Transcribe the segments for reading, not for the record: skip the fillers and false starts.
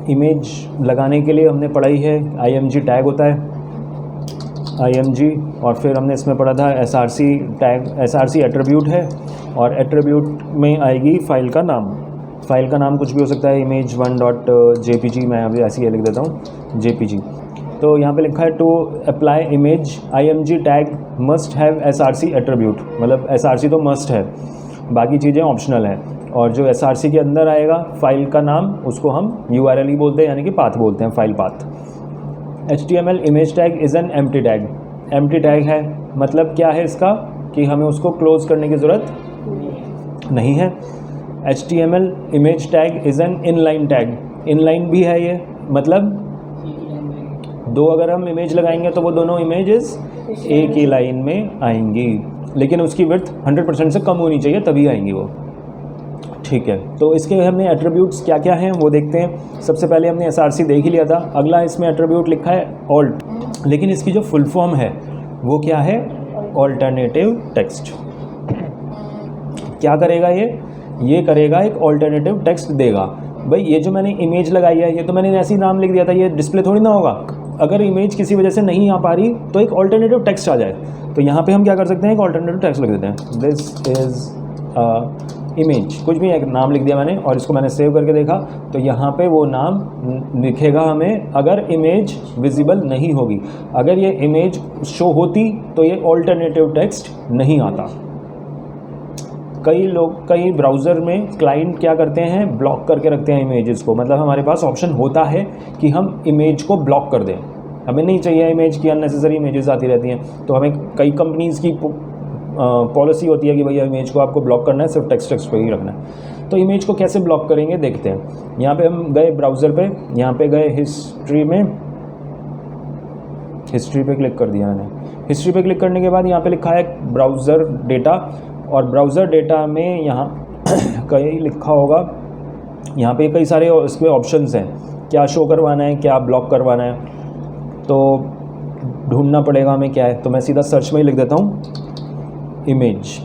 Image लगाने के लिए हमने पढ़ाई है IMG टैग होता है, IMG, और फिर हमने इसमें पढ़ा था SRC टैग, SRC एट्रीब्यूट है, और एट्रीब्यूट में आएगी फाइल का नाम। फाइल का नाम कुछ भी हो सकता है, image1.jpg, मैं अभी ऐसे ही लिख देता हूँ JPG। तो यहाँ पे लिखा है to apply image IMG tag must have SRC attribute, मतलब SRC तो मस्ट है, बाकी चीज़ें ऑप्शनल है। और जो SRC के अंदर आएगा फाइल का नाम, उसको हम URL ही बोलते हैं, यानी कि पाथ बोलते हैं, file path. HTML image tag is an empty tag. Empty tag है मतलब क्या है इसका, कि हमें उसको क्लोज करने की ज़रूरत नहीं है। HTML image tag is an inline tag. Inline भी है ये, मतलब दो अगर हम इमेज लगाएंगे तो वो दोनों इमेजेस एक ही लाइन में आएंगी, लेकिन उसकी विड्थ 100% से कम होनी चाहिए, तभी आएंगी वो। ठीक है, तो इसके हमने एट्रीब्यूट्स क्या क्या हैं वो देखते हैं। सबसे पहले हमने SRC देख ही लिया था। अगला इसमें एट्रीब्यूट लिखा है ऑल्ट, लेकिन इसकी जो फुल फॉर्म है वो क्या है, ऑल्टरनेटिव टेक्स्ट। क्या करेगा ये करेगा एक ऑल्टरनेटिव टेक्स्ट देगा। भाई ये जो मैंने इमेज लगाई है, ये तो मैंने ऐसे ही नाम लिख दिया था, ये डिस्प्ले थोड़ी ना होगा। अगर इमेज किसी वजह से नहीं आ पा रही तो एक ऑल्टरनेटिव टेक्स्ट आ जाए, तो यहाँ पे हम क्या कर सकते हैं, एक ऑल्टरनेटिव टेक्स्ट लिख देते हैं, दिस इज़ इमेज, कुछ भी एक नाम लिख दिया मैंने, और इसको मैंने सेव करके देखा तो यहाँ पे वो नाम लिखेगा हमें, अगर इमेज विजिबल नहीं होगी। अगर ये इमेज शो होती तो ये ऑल्टरनेटिव टेक्स्ट नहीं आता। कई ब्राउज़र में क्लाइंट क्या करते हैं, ब्लॉक करके रखते हैं इमेजेस को, मतलब हमारे पास ऑप्शन होता है कि हम इमेज को ब्लॉक कर दें। हमें नहीं चाहिए इमेज की, अननेसेसरी इमेजेस आती रहती हैं, तो हमें कई कंपनीज़ की पॉलिसी होती है कि भैया इमेज को आपको ब्लॉक करना है, सिर्फ टेक्स्ट पे ही रखना है। तो इमेज को कैसे ब्लॉक करेंगे देखते हैं। यहाँ पे हम गए ब्राउज़र पे, यहाँ पे गए हिस्ट्री में, हिस्ट्री पे क्लिक कर दिया मैंने। हिस्ट्री पे क्लिक करने के बाद यहाँ पे लिखा है ब्राउज़र डेटा, और ब्राउज़र डेटा में यहाँ कहीं लिखा होगा, यहाँ पे कई सारे इसके ऑप्शंस हैं, क्या शो करवाना है, क्या ब्लॉक करवाना है, तो ढूंढना पड़ेगा हमें क्या है। तो मैं सीधा सर्च में ही लिख देता हूँ इमेज,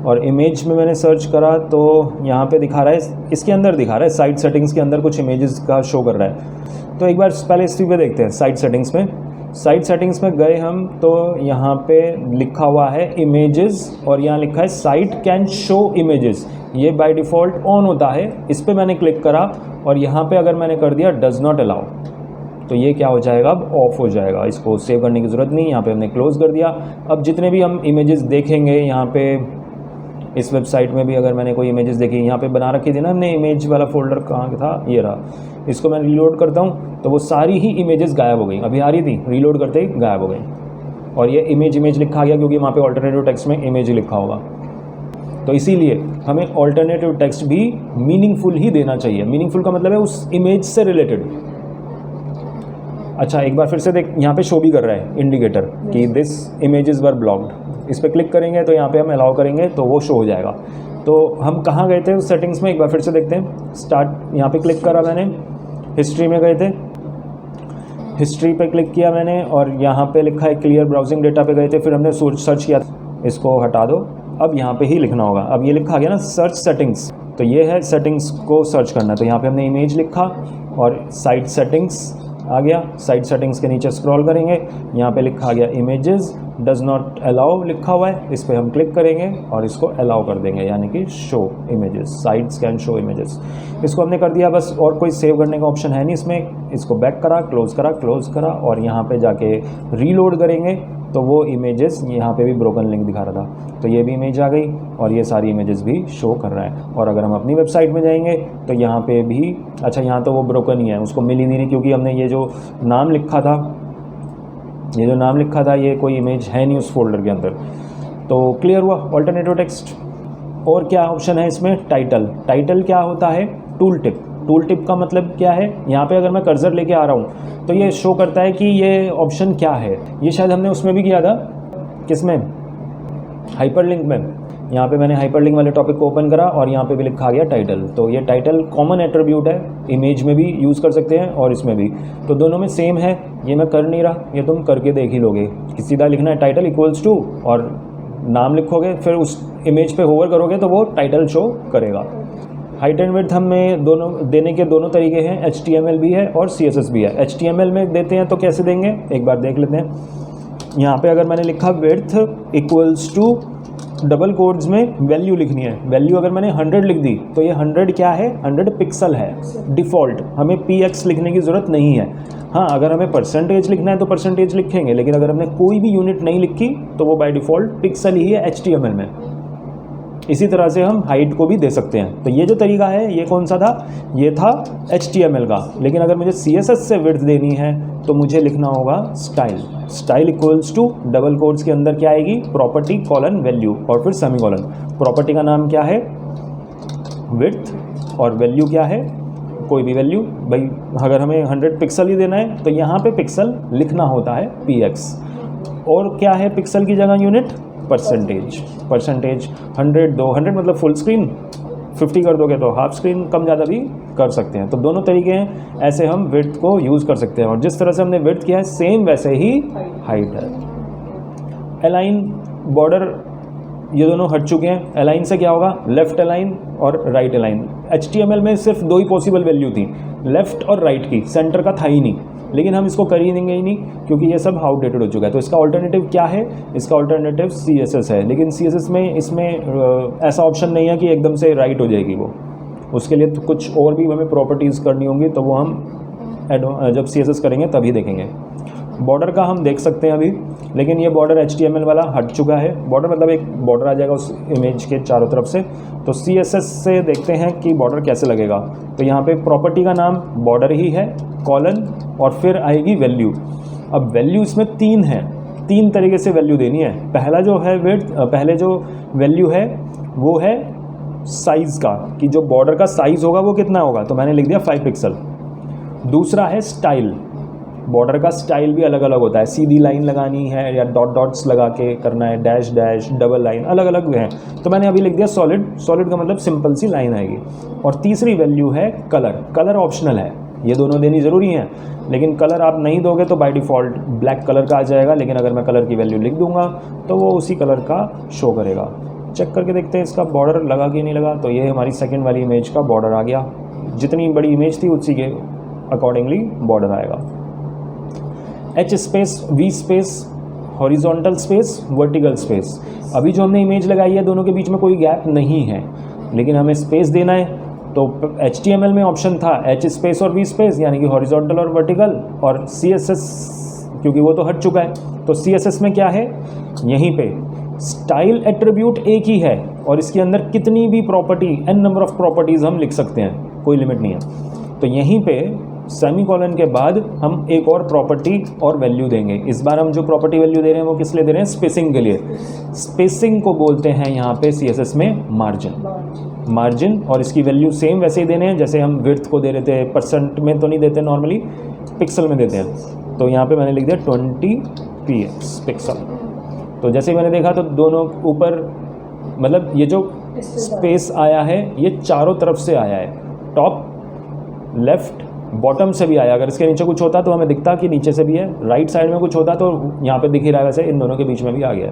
और इमेज में मैंने सर्च करा तो यहाँ पे दिखा रहा है, इसके अंदर दिखा रहा है साइट सेटिंग्स के अंदर कुछ इमेजेस का शो कर रहा है। तो एक बार पहले हिस्ट्री पे देखते हैं, साइट सेटिंग्स में। साइट सेटिंग्स में गए हम तो यहाँ पे लिखा हुआ है इमेजेस, और यहाँ लिखा है साइट कैन शो इमेजेस, ये बाय डिफ़ॉल्ट ऑन होता है। इस पर मैंने क्लिक करा और यहाँ पे अगर मैंने कर दिया डज़ नॉट अलाउ, तो ये क्या हो जाएगा, अब ऑफ हो जाएगा। इसको सेव करने की ज़रूरत नहीं, यहाँ पे हमने क्लोज़ कर दिया। अब जितने भी हम इमेजेस देखेंगे यहाँ पे, इस वेबसाइट में भी अगर मैंने कोई इमेजेस देखी, यहाँ पे बना रखी थी ना हमने इमेज वाला फोल्डर, कहाँ था, ये रहा। इसको मैं रीलोड करता हूँ तो वो सारी ही इमेजेस गायब हो गई, अभी आ रही थी, रीलोड करते ही गायब हो गई। और ये इमेज लिखा गया क्योंकि वहाँ पे ऑल्टरनेटिव टेक्स्ट में इमेज लिखा होगा। तो इसीलिए हमें ऑल्टरनेटिव टेक्स्ट भी मीनिंगफुल ही देना चाहिए। मीनिंगफुल का मतलब है उस इमेज से रिलेटेड। अच्छा, एक बार फिर से देख, यहाँ पे शो भी कर रहा है इंडिकेटर कि दिस इमेजेस वर ब्लॉक्ड। इस पर क्लिक करेंगे तो यहाँ पे हम अलाउ करेंगे तो वो शो हो जाएगा। तो हम कहाँ गए थे उस सेटिंग्स में, एक बार फिर से देखते हैं। स्टार्ट, यहाँ पे क्लिक करा मैंने, हिस्ट्री में गए थे, हिस्ट्री पे क्लिक किया मैंने, और यहाँ पे लिखा है क्लियर ब्राउजिंग डेटा पे गए थे। फिर हमने सर्च किया, इसको हटा दो, अब यहाँ पे ही लिखना होगा। अब ये लिखा गया ना सर्च सेटिंग्स, तो ये है सेटिंग्स को सर्च करना। तो यहाँ पे हमने इमेज लिखा और साइट सेटिंग्स आ गया। साइट सेटिंग्स के नीचे स्क्रॉल करेंगे, यहाँ पे लिखा गया इमेजेस डज नॉट अलाउ लिखा हुआ है, इस पर हम क्लिक करेंगे और इसको अलाउ कर देंगे, यानी कि show images, sites can show images. इसको हमने कर दिया बस, और कोई सेव करने का ऑप्शन है नहीं इसमें। इसको बैक करा, क्लोज़ करा और यहाँ पे जाके रीलोड करेंगे तो वो इमेजेस, यहाँ पे भी ब्रोकन लिंक दिखा रहा था, तो ये भी इमेज आ गई और ये सारी इमेजेस भी शो कर रहा है। और अगर हम अपनी वेबसाइट में जाएंगे तो यहाँ पे भी, अच्छा यहाँ तो वो ब्रोकन ही है, उसको मिल ही नहीं, क्योंकि हमने ये जो नाम लिखा था, ये कोई इमेज है नहीं उस फोल्डर के अंदर। तो क्लियर हुआ ऑल्टरनेटिव टेक्स्ट। और क्या ऑप्शन है इसमें, टाइटल। टाइटल क्या होता है, टूल टिप। टूल टिप का मतलब क्या है, यहाँ पे अगर मैं कर्सर लेके आ रहा हूँ तो ये शो करता है कि ये ऑप्शन क्या है। ये शायद हमने उसमें भी किया था, किसमें, हाइपरलिंक में। यहाँ पे मैंने हाइपरलिंक वाले टॉपिक को ओपन करा और यहाँ पे भी लिखा गया टाइटल। तो ये टाइटल कॉमन एट्रीब्यूट है, इमेज में भी यूज़ कर सकते हैं और इसमें भी, तो दोनों में सेम है। ये मैं कर नहीं रहा, ये तुम करके देख ही लोगे। सीधा लिखना है टाइटल इक्वल्स टू और नाम लिखोगे, फिर उस इमेज पे होवर करोगे तो वो टाइटल शो करेगा। हाइट एंड विड्थ हमें दोनों देने के दोनों तरीके हैं, HTML भी है और CSS भी है। HTML में देते हैं तो कैसे देंगे एक बार देख लेते हैं। यहाँ पे अगर मैंने लिखा width equals to double quotes में वैल्यू लिखनी है, वैल्यू अगर मैंने 100 लिख दी तो ये 100 क्या है, 100 पिक्सल है डिफ़ॉल्ट, हमें px लिखने की ज़रूरत नहीं है। हाँ, अगर हमें परसेंटेज लिखना है तो परसेंटेज लिखेंगे, लेकिन अगर हमने कोई भी यूनिट नहीं लिखी तो वो बाय डिफ़ॉल्ट पिक्सल ही है HTML में। इसी तरह से हम हाइट को भी दे सकते हैं। तो ये जो तरीका है ये कौन सा था, ये था HTML का। लेकिन अगर मुझे CSS से विड्थ देनी है तो मुझे लिखना होगा style equals to double quotes के अंदर क्या आएगी, प्रॉपर्टी कॉलन वैल्यू और फिर सेमीकोलन। प्रॉपर्टी का नाम क्या है, विड्थ, और वैल्यू क्या है, कोई भी वैल्यू। भाई अगर हमें 100 पिक्सल ही देना है तो यहाँ पे पिक्सल लिखना होता है px, और क्या है पिक्सल की जगह यूनिट, परसेंटेज। 100 200 मतलब फुल स्क्रीन, 50 कर दोगे तो हाफ स्क्रीन, कम ज़्यादा भी कर सकते हैं। तो दोनों तरीके हैं, ऐसे हम विड्थ को यूज़ कर सकते हैं। और जिस तरह से हमने विड्थ किया है सेम वैसे ही हाइट है। अलाइन, बॉर्डर, ये दोनों हट चुके हैं। अलाइन से क्या होगा, लेफ्ट अलाइन और राइट अलाइन। HTML में सिर्फ दो ही पॉसिबल वैल्यू थी, लेफ्ट और राइट की, सेंटर का था ही नहीं। लेकिन हम इसको कर ही देंगे ही नहीं क्योंकि ये सब आउटडेटेड हो चुका है। तो इसका ऑल्टरनेटिव क्या है, इसका ऑल्टरनेटिव CSS है। लेकिन CSS में इसमें ऐसा ऑप्शन नहीं है कि एकदम से राइट हो जाएगी वो, उसके लिए तो कुछ और भी हमें प्रॉपर्टीज़ करनी होंगी, तो वो हम जब CSS करेंगे तभी देखेंगे। बॉर्डर का हम देख सकते हैं अभी, लेकिन ये बॉर्डर HTML वाला हट चुका है। बॉर्डर मतलब एक बॉर्डर आ जाएगा उस इमेज के चारों तरफ से। तो CSS से देखते हैं कि बॉर्डर कैसे लगेगा। तो यहाँ पे प्रॉपर्टी का नाम बॉर्डर ही है, कॉलन, और फिर आएगी वैल्यू। अब वैल्यू इसमें 3 है, 3 तरीके से वैल्यू देनी है। पहला जो है पहले जो वैल्यू है वो है साइज़ का, कि जो बॉर्डर का साइज़ होगा वो कितना होगा, तो मैंने लिख दिया 5 पिक्सल। दूसरा है स्टाइल, बॉर्डर का स्टाइल भी अलग अलग होता है, सीधी लाइन लगानी है या डॉट डॉट्स लगा के करना है, डैश डैश, डबल लाइन, अलग अलग हैं। तो मैंने अभी लिख दिया सॉलिड, सॉलिड का मतलब सिंपल सी लाइन आएगी। और तीसरी वैल्यू है कलर, कलर ऑप्शनल है, ये दोनों देनी ज़रूरी हैं, लेकिन कलर आप नहीं दोगे तो बाय डिफ़ॉल्ट ब्लैक कलर का आ जाएगा। लेकिन अगर मैं कलर की वैल्यू लिख दूंगा तो वो उसी कलर का शो करेगा। चेक करके देखते हैं इसका बॉर्डर लगा कि नहीं लगा। तो ये हमारी सेकेंड वाली इमेज का बॉर्डर आ गया, जितनी बड़ी इमेज थी उसी के अकॉर्डिंगली बॉर्डर आएगा। H space, V space, horizontal space, vertical space. अभी जो हमने इमेज लगाई है दोनों के बीच में कोई गैप नहीं है, लेकिन हमें स्पेस देना है। तो HTML में ऑप्शन था H स्पेस और V स्पेस, यानी कि हॉरिजॉन्टल और वर्टिकल, और CSS क्योंकि वो तो हट चुका है। तो CSS में क्या है, यहीं पे स्टाइल एट्रीब्यूट एक ही है और इसके अंदर कितनी भी property, n number of properties हम लिख सकते हैं, कोई लिमिट नहीं है। तो यहीं पे सेमीकोलन के बाद हम एक और प्रॉपर्टी और वैल्यू देंगे। इस बार हम जो प्रॉपर्टी वैल्यू दे रहे हैं वो किस लिए दे रहे हैं, स्पेसिंग के लिए। स्पेसिंग को बोलते हैं यहाँ पे CSS में मार्जिन, और इसकी वैल्यू सेम वैसे ही देने हैं जैसे हम विड्थ को दे रहे थे। परसेंट में तो नहीं देते, नॉर्मली पिक्सल में देते हैं। तो यहाँ पे मैंने लिख दिया 20 पिक्सल। तो जैसे मैंने देखा तो दोनों ऊपर, मतलब ये जो स्पेस आया है ये चारों तरफ से आया है, टॉप, लेफ्ट, बॉटम से भी आया। अगर इसके नीचे कुछ होता तो हमें दिखता कि नीचे से भी है, राइट साइड में कुछ होता तो यहाँ पे दिख ही रहा है, वैसे इन दोनों के बीच में भी आ गया।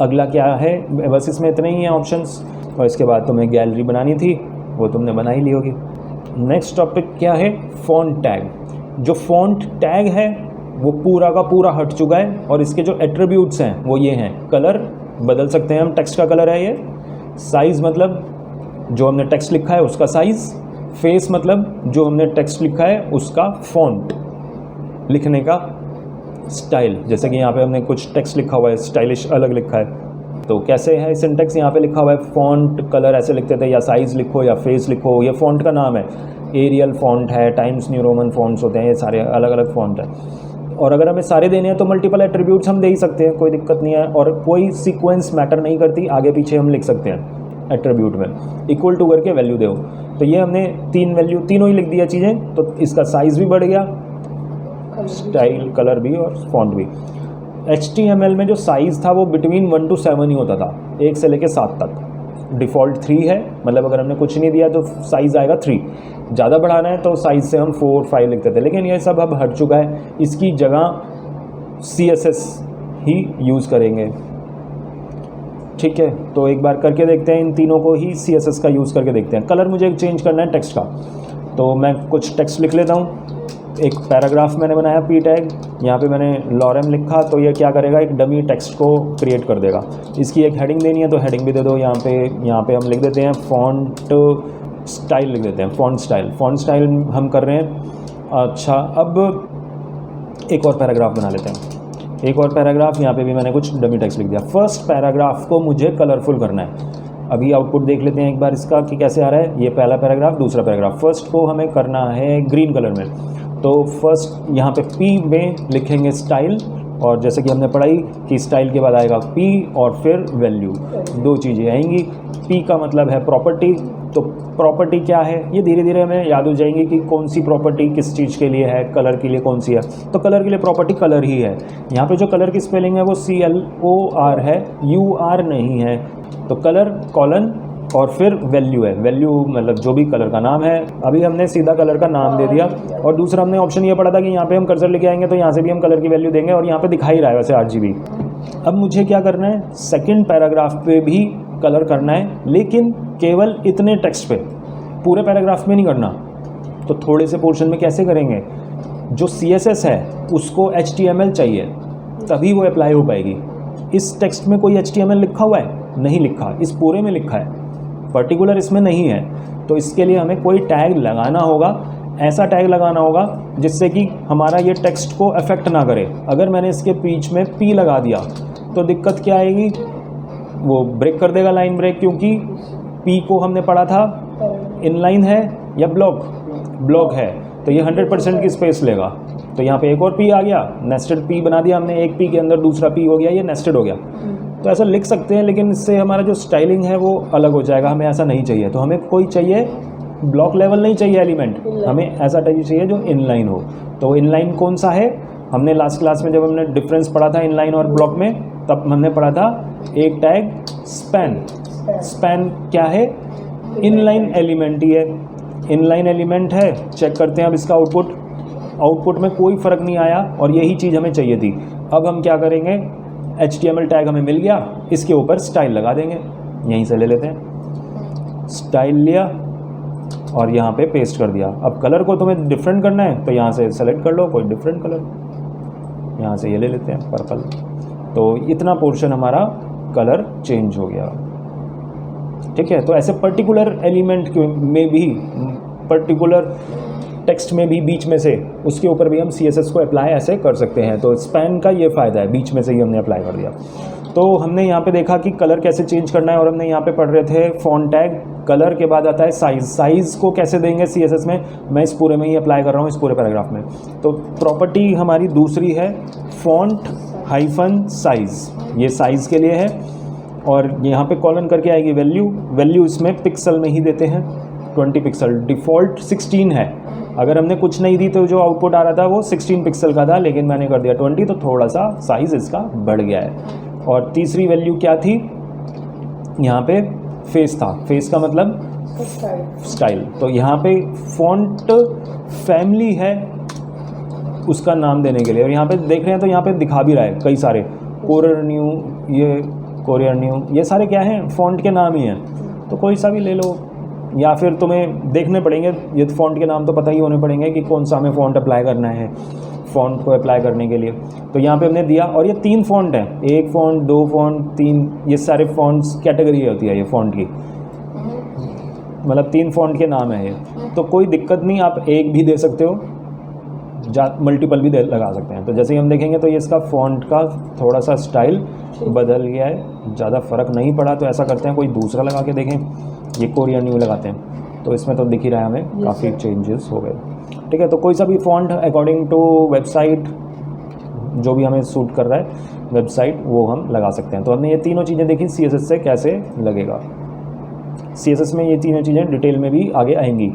अगला क्या है, बस इसमें इतने ही हैं ऑप्शंस, और इसके बाद तुम्हें गैलरी बनानी थी, वो तुमने बना ही ली होगी। नेक्स्ट टॉपिक क्या है, फ़ॉन्ट टैग। जो फ़ॉन्ट टैग है वो पूरा का पूरा हट चुका है, और इसके जो एट्रीब्यूट्स हैं वो ये हैं। कलर बदल सकते हैं हम, टेक्स्ट का कलर है ये। साइज़ मतलब जो हमने टेक्स्ट लिखा है उसका साइज़। फेस मतलब जो हमने टेक्स्ट लिखा है उसका फ़ॉन्ट लिखने का स्टाइल। जैसे कि यहाँ पे हमने कुछ टेक्स्ट लिखा हुआ है, स्टाइलिश अलग लिखा है, तो कैसे है सिंटेक्स, यहाँ पे लिखा हुआ है फ़ॉन्ट कलर ऐसे लिखते थे, या साइज़ लिखो या फेस लिखो। ये फ़ॉन्ट का नाम है, एरियल फ़ॉन्ट है, टाइम्स न्यू रोमन फ़ॉन्ट्स होते हैं, ये सारे अलग अलग फ़ॉन्ट है। और अगर हमें सारे देने हैं तो मल्टीपल एट्रीब्यूट्स हम दे ही सकते हैं, कोई दिक्कत नहीं है। और कोई सीक्वेंस मैटर नहीं करती, आगे पीछे हम लिख सकते हैं एट्रीब्यूट में, इक्वल टू करके वैल्यू दो। तो ये हमने 3 वैल्यू, तीनों ही लिख दिया चीज़ें। तो इसका साइज़ भी बढ़ गया, स्टाइल, कलर भी और फॉन्ट भी। HTML में जो साइज़ था वो बिटवीन 1 to 7 ही होता था, 1 से लेके 7 तक। डिफ़ॉल्ट 3 है, मतलब अगर हमने कुछ नहीं दिया तो साइज़ आएगा 3। ज़्यादा बढ़ाना है तो साइज़ से हम 4 5 लिखते थे, लेकिन ये सब अब हट चुका है। इसकी जगह CSS ही यूज़ करेंगे। ठीक है, तो एक बार करके देखते हैं, इन तीनों को ही CSS का यूज़ करके देखते हैं। कलर मुझे चेंज करना है टेक्स्ट का, तो मैं कुछ टेक्स्ट लिख लेता हूँ। एक पैराग्राफ मैंने बनाया p टैग, यहाँ पे मैंने लॉरेम लिखा, तो ये क्या करेगा, एक डमी टेक्स्ट को क्रिएट कर देगा। इसकी एक हेडिंग देनी है तो हेडिंग भी दे दो। यहाँ पे हम लिख देते हैं फॉन्ट स्टाइल, लिख देते हैं फॉन्ट स्टाइल हम कर रहे हैं। अच्छा, अब एक और पैराग्राफ बना लेते हैं, एक और पैराग्राफ। यहाँ पे भी मैंने कुछ डमी टेक्स्ट लिख दिया। फर्स्ट पैराग्राफ को मुझे कलरफुल करना है। अभी आउटपुट देख लेते हैं एक बार इसका कि कैसे आ रहा है। ये पहला पैराग्राफ, दूसरा पैराग्राफ। फर्स्ट को हमें करना है ग्रीन कलर में, तो फर्स्ट यहाँ पे P में लिखेंगे स्टाइल, और जैसे कि हमने पढ़ाई कि स्टाइल के बाद आएगा P और फिर वैल्यू, दो चीज़ें आएंगी। P का मतलब है प्रॉपर्टी, तो प्रॉपर्टी क्या है ये धीरे धीरे हमें याद हो जाएंगी कि कौन सी प्रॉपर्टी किस चीज़ के लिए है। कलर के लिए कौन सी है, तो कलर के लिए प्रॉपर्टी कलर ही है। यहाँ पे जो कलर की स्पेलिंग है वो CLOR है, UR नहीं है। तो कलर कॉलन और फिर वैल्यू है, वैल्यू मतलब जो भी कलर का नाम है। अभी हमने सीधा कलर का नाम दे दिया, और दूसरा हमने ऑप्शन ये पढ़ा था कि यहाँ पे हम कर्सर लेके आएंगे तो यहाँ से भी हम कलर की वैल्यू देंगे, और यहाँ पे दिखा ही रहा है वैसे 8GB। अब मुझे क्या करना है, सेकंड पैराग्राफ पे भी कलर करना है, लेकिन केवल इतने टेक्स्ट पे, पूरे पैराग्राफ में नहीं करना। तो थोड़े से पोर्शन में कैसे करेंगे, जो CSS है उसको HTML चाहिए, तभी वो अप्लाई हो पाएगी। इस टेक्स्ट में कोई HTML लिखा हुआ है? नहीं लिखा, इस पूरे में लिखा है, पर्टिकुलर इसमें नहीं है। तो इसके लिए हमें कोई टैग लगाना होगा, ऐसा टैग लगाना होगा जिससे कि हमारा ये टेक्स्ट को अफेक्ट ना करे। अगर मैंने इसके बीच में P लगा दिया तो दिक्कत क्या आएगी, वो ब्रेक कर देगा, लाइन ब्रेक, क्योंकि P को हमने पढ़ा था इनलाइन है या ब्लॉक है, तो ये 100% की स्पेस लेगा। तो यहाँ पे एक और P आ गया, नेस्टेड P बना दिया हमने, एक P के अंदर दूसरा P हो गया, ये नेस्टेड हो गया। तो ऐसा लिख सकते हैं, लेकिन इससे हमारा जो स्टाइलिंग है वो अलग हो जाएगा, हमें ऐसा नहीं चाहिए। तो हमें कोई चाहिए ब्लॉक लेवल नहीं चाहिए एलिमेंट, हमें ऐसा टाइप चाहिए जो इनलाइन हो। तो इनलाइन कौन सा है, हमने लास्ट क्लास में जब हमने डिफरेंस पढ़ा था इनलाइन और ब्लॉक में, तब हमने पढ़ा था एक टैग स्पैन क्या है, इनलाइन एलिमेंट ही है, इनलाइन एलिमेंट है। चेक करते हैं अब इसका आउटपुट में कोई फ़र्क नहीं आया, और यही चीज़ हमें चाहिए थी। अब हम क्या करेंगे, HTML टैग हमें मिल गया, इसके ऊपर स्टाइल लगा देंगे। यहीं से ले लेते हैं, स्टाइल लिया और यहाँ पे पेस्ट कर दिया। अब कलर को तुम्हें डिफरेंट करना है तो यहाँ से सेलेक्ट कर लो कोई डिफरेंट कलर, यहाँ से ये ले लेते हैं पर्पल। तो इतना पोर्शन हमारा कलर चेंज हो गया, ठीक है। तो ऐसे पर्टिकुलर एलिमेंट में भी, पर्टिकुलर टेक्स्ट में भी बीच में से, उसके ऊपर भी हम CSS को अप्लाई ऐसे कर सकते हैं। तो स्पैन का ये फ़ायदा है, बीच में से ही हमने अप्लाई कर दिया। तो हमने यहाँ पे देखा कि कलर कैसे चेंज करना है, और हमने यहाँ पे पढ़ रहे थे फॉन्ट टैग। कलर के बाद आता है साइज़ को कैसे देंगे CSS में, मैं इस पूरे में ही अप्लाई कर रहा हूँ, इस पूरे पैराग्राफ में। तो प्रॉपर्टी हमारी दूसरी है फॉन्ट -साइज़, ये साइज़ के लिए है, और यहाँ पे कॉलन करके आएगी वैल्यू इसमें पिक्सल में ही देते हैं, 20 पिक्सल, डिफ़ॉल्ट 16 है। अगर हमने कुछ नहीं दी तो जो आउटपुट आ रहा था वो 16 पिक्सल का था, लेकिन मैंने कर दिया 20, तो थोड़ा सा साइज़ इसका बढ़ गया है। और तीसरी वैल्यू क्या थी, यहाँ पे फेस था, फेस का मतलब स्टाइल। तो यहाँ पे फॉन्ट फैमिली है उसका नाम देने के लिए, और यहाँ पे देख रहे हैं तो यहाँ पे दिखा भी रहा है कई सारे, कोरियर न्यू, ये सारे क्या हैं, फॉन्ट के नाम ही हैं। तो कोई सा भी ले लो, या फिर तुम्हें देखने पड़ेंगे, ये फ़ॉन्ट के नाम तो पता ही होने पड़ेंगे कि कौन सा हमें फ़ॉन्ट अप्लाई करना है फ़ॉन्ट को अप्लाई करने के लिए। तो यहाँ पे हमने दिया, और ये 3 फ़ॉन्ट हैं, 1 फ़ॉन्ट, 2 फ़ॉन्ट, 3, ये सारे फ़ॉन्ट्स कैटेगरी होती है ये फ़ॉन्ट की, मतलब 3 फ़ॉन्ट के नाम है ये। तो कोई दिक्कत नहीं, आप एक भी दे सकते हो, मल्टीपल भी लगा सकते हैं। तो जैसे ही हम देखेंगे तो ये इसका फ़ॉन्ट का थोड़ा सा स्टाइल बदल गया है, ज़्यादा फ़र्क नहीं पड़ा। तो ऐसा करते हैं कोई दूसरा लगा के देखें, ये कोरियर न्यू लगाते हैं, तो इसमें तो दिख ही रहा है हमें काफ़ी चेंजेस हो गए, ठीक है। तो कोई सा भी फ़ॉन्ट अकॉर्डिंग टू वेबसाइट, जो भी हमें सूट कर रहा है वेबसाइट, वो हम लगा सकते हैं। तो हमने ये तीनों चीज़ें देखी CSS से कैसे लगेगा। CSS में ये तीनों चीज़ें डिटेल में भी आगे आएंगी।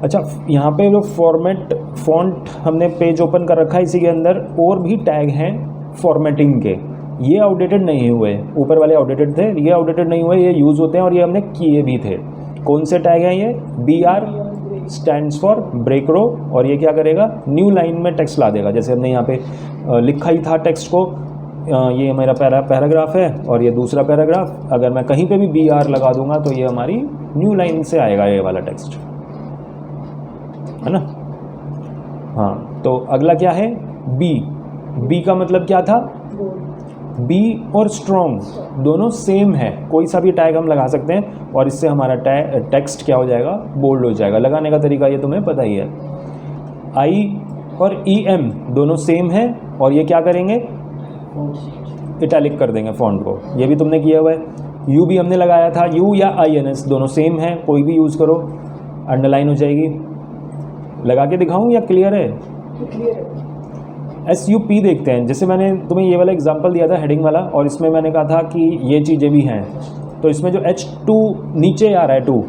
अच्छा, यहाँ पे जो फॉर्मेट फ़ॉन्ट हमने पेज ओपन कर रखा है, इसी के अंदर और भी टैग हैं फॉर्मेटिंग के, ये आउटडेटेड नहीं हुए, ऊपर वाले आउटडेटेड थे, ये आउटडेटेड नहीं हुए, ये यूज़ होते हैं और ये हमने किए भी थे। कौन से टैग हैं ये, BR स्टैंड्स फॉर ब्रेक रो, और ये क्या करेगा, न्यू लाइन में टेक्स्ट ला देगा। जैसे हमने यहाँ पे लिखा ही था टेक्स्ट को, ये मेरा पैराग्राफ है और ये दूसरा पैराग्राफ। अगर मैं कहीं पे भी बी आर लगा दूंगा तो ये हमारी न्यू लाइन से आएगा ये वाला टेक्स्ट, है ना। हाँ, तो अगला क्या है, बी। बी का मतलब क्या था, बी और स्ट्रॉन्ग दोनों सेम है, कोई सा भी टैग हम लगा सकते हैं और इससे हमारा टेक्स्ट क्या हो जाएगा, बोल्ड हो जाएगा। लगाने का तरीका ये तुम्हें पता ही है। आई और ई एम दोनों सेम है और ये क्या करेंगे, इटैलिक कर देंगे फॉन्ट को, ये भी तुमने किया हुआ है। यू भी हमने लगाया था, यू या आई एन एस दोनों सेम है, कोई भी यूज़ करो, अंडरलाइन हो जाएगी। लगा के दिखाऊं या क्लियर है? एस यू पी देखते हैं। जैसे मैंने तुम्हें ये वाला एग्जांपल दिया था हेडिंग वाला, और इसमें मैंने कहा था कि ये चीज़ें भी हैं, तो इसमें जो H2 नीचे आ रहा है 2,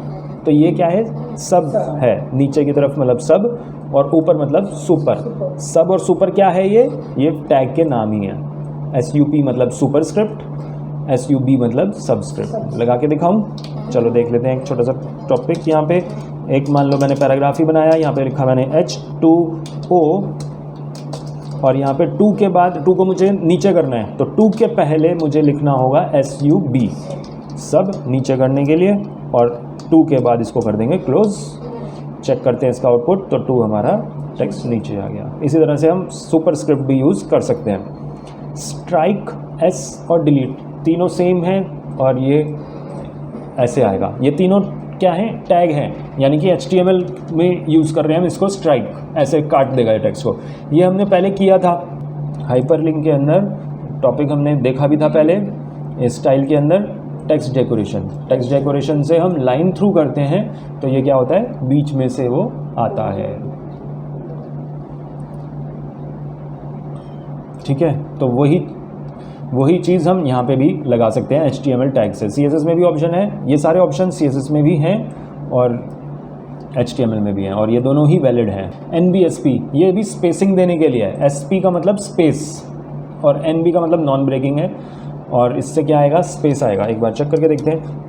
तो ये क्या है, सब है नीचे की तरफ, मतलब सब, और ऊपर मतलब सुपर। सब और सुपर क्या है, ये टैग के नाम ही है। SUP मतलब सुपरस्क्रिप्ट, SUB मतलब सबस्क्रिप्ट। लगा के दिखाऊं? चलो देख लेते हैं एक छोटा सा टॉपिक। यहाँ पे एक मान लो मैंने पैराग्राफ ही बनाया, यहाँ पे लिखा मैंने H2O, और यहाँ पे 2 के बाद 2 को मुझे नीचे करना है, तो 2 के पहले मुझे लिखना होगा SUB, सब नीचे करने के लिए, और 2 के बाद इसको कर देंगे क्लोज। चेक करते हैं इसका आउटपुट, तो 2 हमारा टेक्स्ट नीचे आ गया। इसी तरह से हम सुपरस्क्रिप्ट भी यूज़ कर सकते हैं। स्ट्राइक, एस और डिलीट तीनों सेम हैं, और ये ऐसे आएगा। ये तीनों क्या है, टैग हैं, यानी कि HTML में यूज़ कर रहे हैं हम इसको। स्ट्राइक ऐसे काट देगा ये टेक्स्ट को। ये हमने पहले किया था हाइपरलिंक के अंदर, टॉपिक हमने देखा भी था पहले। स्टाइल के अंदर टेक्स्ट डेकोरेशन, टेक्स्ट डेकोरेशन से हम लाइन थ्रू करते हैं, तो ये क्या होता है, बीच में से वो आता है। ठीक है, तो वही चीज़ हम यहाँ पे भी लगा सकते हैं HTML टैग से। CSS में भी ऑप्शन है, ये सारे ऑप्शन CSS में भी हैं और HTML में भी हैं, और ये दोनों ही वैलिड हैं। NBSP ये भी स्पेसिंग देने के लिए है। SP का मतलब स्पेस और NB का मतलब नॉन ब्रेकिंग है, और इससे क्या आएगा, स्पेस आएगा। एक बार चेक करके देखते हैं।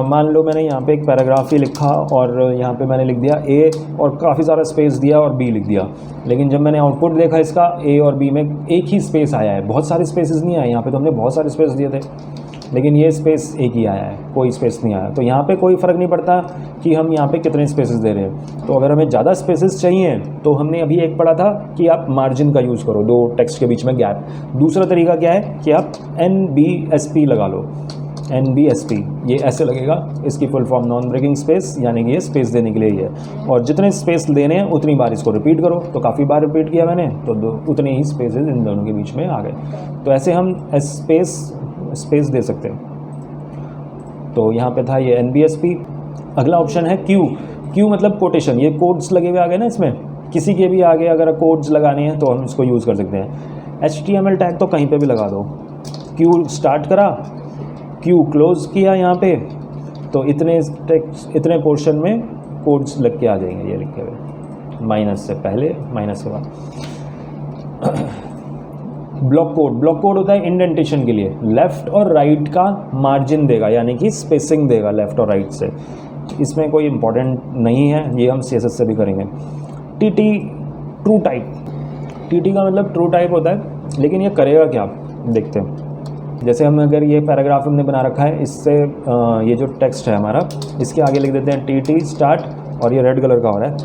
मान लो मैंने यहाँ पे एक पैराग्राफ ही लिखा और यहाँ पे मैंने लिख दिया A और काफ़ी सारा स्पेस दिया और B लिख दिया, लेकिन जब मैंने आउटपुट देखा इसका A और B में एक ही स्पेस आया है, बहुत सारे स्पेसेस नहीं आए। यहाँ पे तो हमने बहुत सारे स्पेस दिए थे, लेकिन ये स्पेस एक ही आया है, कोई स्पेस नहीं आया। तो यहाँ पे कोई फ़र्क नहीं पड़ता कि हम यहाँ पे कितने स्पेसेस दे रहे हैं। तो अगर हमें ज़्यादा स्पेसेस चाहिए तो हमने अभी एक पढ़ा था कि आप मार्जिन का यूज़ करो, 2 टेक्स्ट के बीच में गैप। दूसरा तरीका क्या है कि आप NBSP लगा लो। NBSP ये ऐसे लगेगा, इसकी full form non breaking space, यानी कि ये स्पेस देने के लिए ही है। और जितने स्पेस देने हैं उतनी बार इसको रिपीट करो। तो काफ़ी बार रिपीट किया मैंने, तो उतने ही स्पेसेस इन दोनों के बीच में आ गए। तो ऐसे हम स्पेस दे सकते हैं। तो यहाँ पे था ये NBSP। अगला ऑप्शन है Q मतलब कोटेशन। ये कोड्स लगे हुए आ गए ना इसमें, किसी के भी आगे अगर कोड्स लगाने हैं तो हम इसको यूज़ कर सकते हैं। HTML टैग तो कहीं पे भी लगा दो। Q स्टार्ट करा, Q क्लोज किया यहाँ पे, तो इतने पोर्शन में कोड्स लग के आ जाएंगे, ये लिखे हुए, माइनस से पहले, माइनस के बाद। ब्लॉक कोड होता है इंडेंटेशन के लिए, लेफ़्ट और राइट का मार्जिन देगा, यानी कि स्पेसिंग देगा लेफ़्ट और राइट से। इसमें कोई इंपॉर्टेंट नहीं है, ये हम CSS से भी करेंगे। TT ट्रू टाइप, TT का मतलब ट्रू टाइप होता है, लेकिन ये करेगा क्या, देखते हैं। जैसे हम अगर ये पैराग्राफ हमने बना रखा है, इससे ये जो टेक्स्ट है हमारा, इसके आगे लिख देते हैं TT स्टार्ट, और ये रेड कलर का हो रहा है,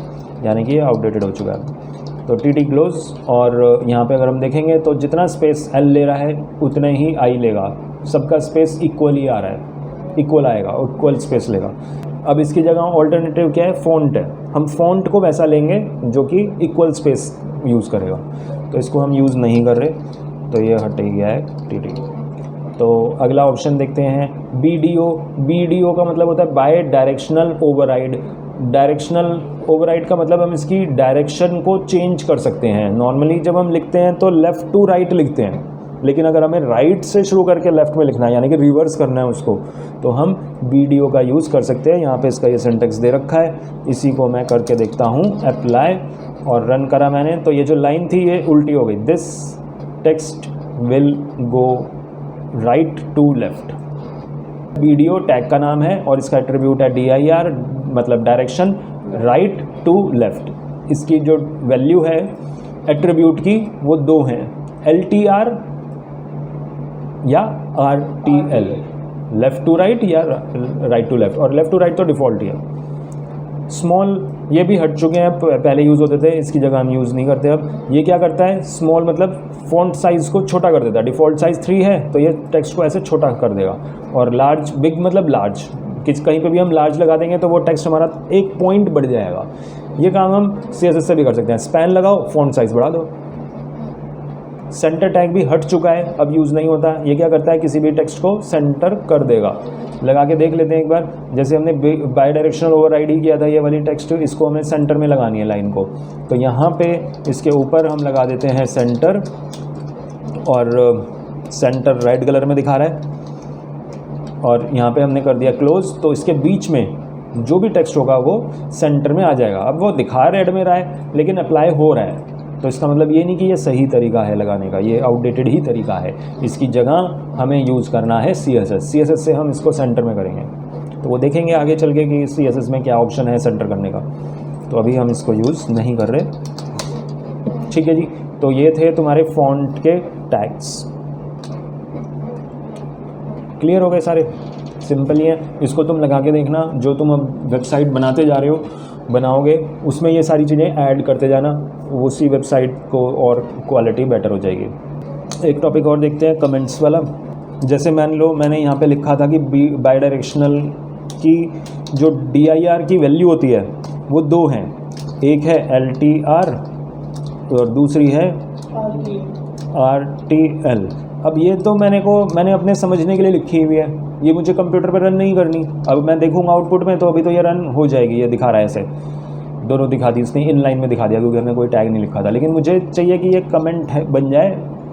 यानी कि ये आउटडेटेड हो चुका है। तो TT क्लोज, और यहाँ पे अगर हम देखेंगे तो जितना स्पेस L ले रहा है उतने ही I लेगा। सबका स्पेस इक्वली आ रहा है, इक्वल आएगा, इक्वल स्पेस लेगा। अब इसकी जगह ऑल्टरनेटिव क्या है, फ़ॉन्ट है। हम फ़ॉन्ट को वैसा लेंगे जो कि इक्वल स्पेस यूज़ करेगा, तो इसको हम यूज़ नहीं कर रहे, तो ये हट ही गया है TT। तो अगला ऑप्शन देखते हैं BDO का मतलब होता है bidirectional override. Directional override का मतलब हम इसकी डायरेक्शन को चेंज कर सकते हैं। नॉर्मली जब हम लिखते हैं तो लेफ़्ट टू राइट लिखते हैं, लेकिन अगर हमें राइट से शुरू करके लेफ़्ट में लिखना है, यानी कि रिवर्स करना है उसको, तो हम BDO का यूज़ कर सकते हैं। यहाँ पे इसका ये सिंटेक्स दे रखा है, इसी को मैं करके देखता हूँ, अप्लाई, और रन करा मैंने, तो ये जो लाइन थी ये उल्टी हो गई। This text will go right to left. BDO tag का नाम है और इसका एट्रीब्यूट है DIR, मतलब डायरेक्शन राइट टू लेफ़्ट। इसकी जो वैल्यू है एट्रीब्यूट की वो 2 हैं, LTR या RTL, लेफ़्ट टू राइट या राइट टू लेफ़्ट, और लेफ़्ट टू राइट तो डिफ़ॉल्ट ही है। स्मॉल ये भी हट चुके हैं, पहले यूज़ होते थे, इसकी जगह हम यूज़ नहीं करते अब। ये क्या करता है, स्मॉल मतलब फ़ॉन्ट साइज़ को छोटा कर देता है। डिफ़ॉल्ट साइज़ 3 है तो ये टेक्स्ट को ऐसे छोटा कर देगा। और लार्ज, बिग मतलब लार्ज, कहीं पे भी हम लार्ज लगा देंगे तो वो टेक्स्ट हमारा एक पॉइंट बढ़ जाएगा। ये काम हम CSS से भी कर सकते हैं। स्पैन लगाओ, फ़ॉन्ट साइज़ बढ़ा दो। सेंटर टैग भी हट चुका है, अब यूज़ नहीं होता। ये क्या करता है, किसी भी टेक्स्ट को सेंटर कर देगा। लगा के देख लेते हैं एक बार। जैसे हमने बाई डायरेक्शनल ओवरराइड ही किया था, ये वाली टेक्स्ट, इसको हमें सेंटर में लगानी है लाइन को। तो यहाँ पे इसके ऊपर हम लगा देते हैं सेंटर, और सेंटर रेड कलर में दिखा रहा है, और यहाँ पे हमने कर दिया क्लोज। तो इसके बीच में जो भी टेक्स्ट होगा वो सेंटर में आ जाएगा। अब वो दिखा रेड में रहा है लेकिन अप्लाई हो रहा है, तो इसका मतलब ये नहीं कि ये सही तरीका है लगाने का, ये आउटडेटेड ही तरीका है। इसकी जगह हमें यूज़ करना है CSS से हम इसको सेंटर में करेंगे। तो वो देखेंगे आगे चल के कि CSS में क्या ऑप्शन है सेंटर करने का। तो अभी हम इसको यूज़ नहीं कर रहे। ठीक है जी, तो ये थे तुम्हारे फॉन्ट के टैग्स। क्लियर हो गए सारे? सिंपल ही है। इसको तुम लगा के देखना, जो तुम अब वेबसाइट बनाते जा रहे हो, बनाओगे, उसमें ये सारी चीज़ें ऐड करते जाना, उसी वेबसाइट को और क्वालिटी बेटर हो जाएगी। एक टॉपिक और देखते हैं, कमेंट्स वाला। जैसे मान लो मैंने यहाँ पे लिखा था कि बाई डायरेक्शनल की जो DIR की वैल्यू होती है वो 2 हैं, एक है LTR और दूसरी है RTL। अब ये तो मैंने अपने समझने के लिए लिखी हुई है, ये मुझे कंप्यूटर पर रन नहीं करनी। अब मैं देखूंगा आउटपुट में तो अभी तो ये रन हो जाएगी, ये दिखा रहा है ऐसे, दोनों दिखा दी उसने, इनलाइन में दिखा दिया क्योंकि हमने कोई टैग नहीं लिखा था। लेकिन मुझे चाहिए कि ये कमेंट बन जाए,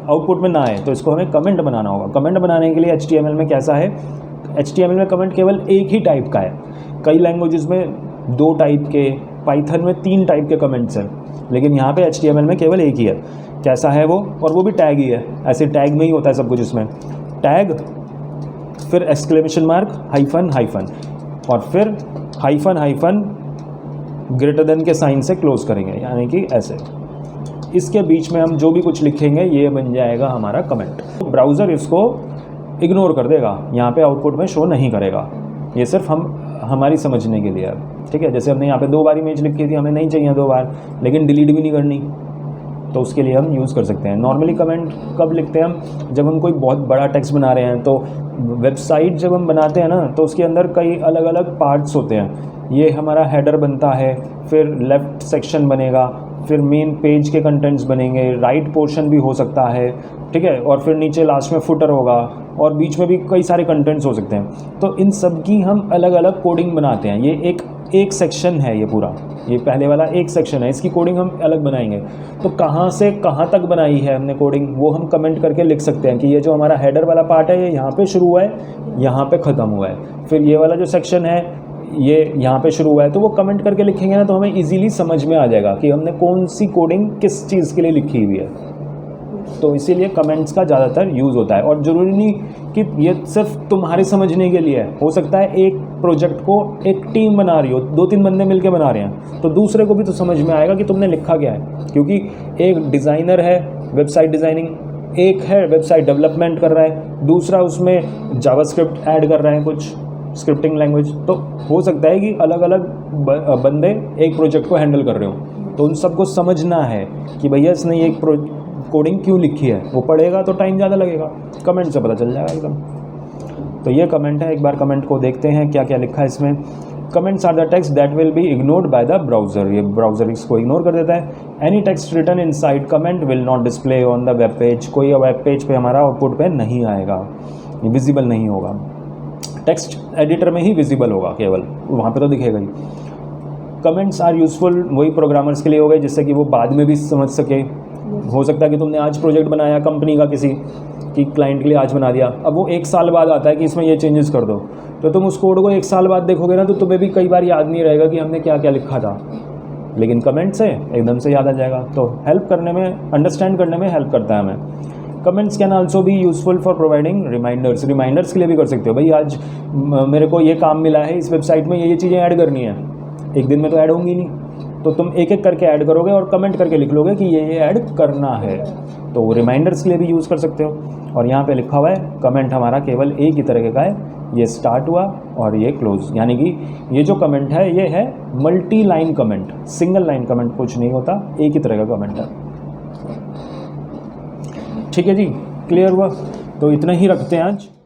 आउटपुट में ना आए, तो इसको हमें कमेंट बनाना होगा। कमेंट बनाने के लिए HTML में कैसा है, HTML में कमेंट केवल एक ही टाइप का है। कई लैंग्वेजेस में 2 टाइप के, पाइथन में 3 टाइप के कमेंट्स हैं, लेकिन यहाँ पे HTML में केवल एक ही है। कैसा है वो, और वो भी टैग ही है। ऐसे टैग में ही होता है सब कुछ, इसमें टैग, फिर एक्सक्लेमेशन मार्क, हाइफन हाइफन, और फिर हाइफन हाइफन ग्रेटर देन के साइन से क्लोज करेंगे, यानी कि ऐसे। इसके बीच में हम जो भी कुछ लिखेंगे ये बन जाएगा हमारा कमेंट। तो ब्राउज़र इसको इग्नोर कर देगा, यहाँ पे आउटपुट में शो नहीं करेगा। ये सिर्फ हमारी समझने के लिए है, ठीक है। जैसे हमने यहाँ पे 2 बार इमेज लिखी थी, हमें नहीं चाहिए 2 बार, लेकिन डिलीट भी नहीं करनी, तो उसके लिए हम यूज़ कर सकते हैं। नॉर्मली कमेंट कब लिखते हैं हम, जब हम कोई बहुत बड़ा टेक्स्ट बना रहे हैं। तो वेबसाइट जब हम बनाते हैं ना, तो उसके अंदर कई अलग अलग पार्ट्स होते हैं। ये हमारा हेडर बनता है, फिर लेफ़्ट सेक्शन बनेगा, फिर मेन पेज के कंटेंट्स बनेंगे, राइट पोर्शन भी हो सकता है, ठीक है, और फिर नीचे लास्ट में फुटर होगा, और बीच में भी कई सारे कंटेंट्स हो सकते हैं। तो इन सब की हम अलग अलग कोडिंग बनाते हैं। ये एक सेक्शन है, ये पूरा, ये पहले वाला एक सेक्शन है, इसकी कोडिंग हम अलग बनाएंगे। तो कहाँ से कहाँ तक बनाई है हमने कोडिंग, वो हम कमेंट करके लिख सकते हैं कि ये जो हमारा हेडर वाला पार्ट है ये यहाँ पे शुरू हुआ है, यहाँ पे ख़त्म हुआ है, फिर ये वाला जो सेक्शन है ये यहाँ पे शुरू हुआ है। तो वो कमेंट करके लिखेंगे ना, तो हमें इजीली समझ में आ जाएगा कि हमने कौन सी कोडिंग किस चीज़ के लिए लिखी हुई है। तो इसीलिए कमेंट्स का ज़्यादातर यूज़ होता है। और ज़रूरी नहीं कि ये सिर्फ तुम्हारे समझने के लिए है, हो सकता है एक प्रोजेक्ट को एक टीम बना रही हो, 2-3 बंदे मिलके बना रहे हैं, तो दूसरे को भी तो समझ में आएगा कि तुमने लिखा क्या है। क्योंकि एक डिज़ाइनर है वेबसाइट डिज़ाइनिंग, एक है वेबसाइट डेवलपमेंट कर रहा है, दूसरा उसमें जावास्क्रिप्ट ऐड कर रहा है, कुछ स्क्रिप्टिंग लैंग्वेज। तो हो सकता है कि अलग अलग बंदे एक प्रोजेक्ट को हैंडल कर रहे हो, तो उन सबको समझना है कि भैया इसने ये कोडिंग क्यों लिखी है। वो पढ़ेगा तो टाइम ज़्यादा लगेगा, कमेंट से पता चल जाएगा एकदम। तो ये कमेंट है, एक बार कमेंट को देखते हैं क्या क्या लिखा है इसमें। Comments are the text that will be ignored by the browser. ये ब्राउज़र इसको इग्नोर कर देता है। Any text written inside comment will not display on the web page. कोई वेब पेज पे हमारा आउटपुट पे नहीं आएगा, ये विजिबल नहीं होगा। टेक्स्ट एडिटर में ही विजिबल होगा केवल, वहाँ पे तो दिखेगा ही। कमेंट्स आर यूज़फुल, वही प्रोग्रामर्स के लिए हो गए, जिससे कि वो बाद में भी समझ सके। हो सकता है कि तुमने आज प्रोजेक्ट बनाया कंपनी का, किसी की क्लाइंट के लिए आज बना दिया, अब वो 1 साल बाद आता है कि इसमें ये चेंजेस कर दो, तो तुम उस कोड को 1 साल बाद देखोगे ना, तो तुम्हें भी कई बार याद नहीं रहेगा कि हमने क्या क्या लिखा था। लेकिन कमेंट से एकदम से याद आ जाएगा, तो हेल्प करने में, अंडरस्टैंड करने में हेल्प करता है हमें। Comments can also be useful for providing reminders. Reminders के लिए भी कर सकते हो, भाई आज मेरे को ये काम मिला है, इस वेबसाइट में ये चीज़ें ऐड करनी है, एक दिन में तो ऐड होंगी नहीं, तो तुम एक एक करके ऐड करोगे और कमेंट करके लिख लोगे कि ये ऐड करना है। तो रिमाइंडर्स के लिए भी यूज़ कर सकते हो। और यहाँ पे लिखा हुआ है कमेंट हमारा केवल एक ही तरह का है, ये स्टार्ट हुआ और ये क्लोज, यानी कि ये जो कमेंट है ये है multi line comment, single line comment कुछ नहीं होता, एक ही तरह का कमेंट है। ठीक है जी, क्लियर हुआ? तो इतना ही रखते हैं आज।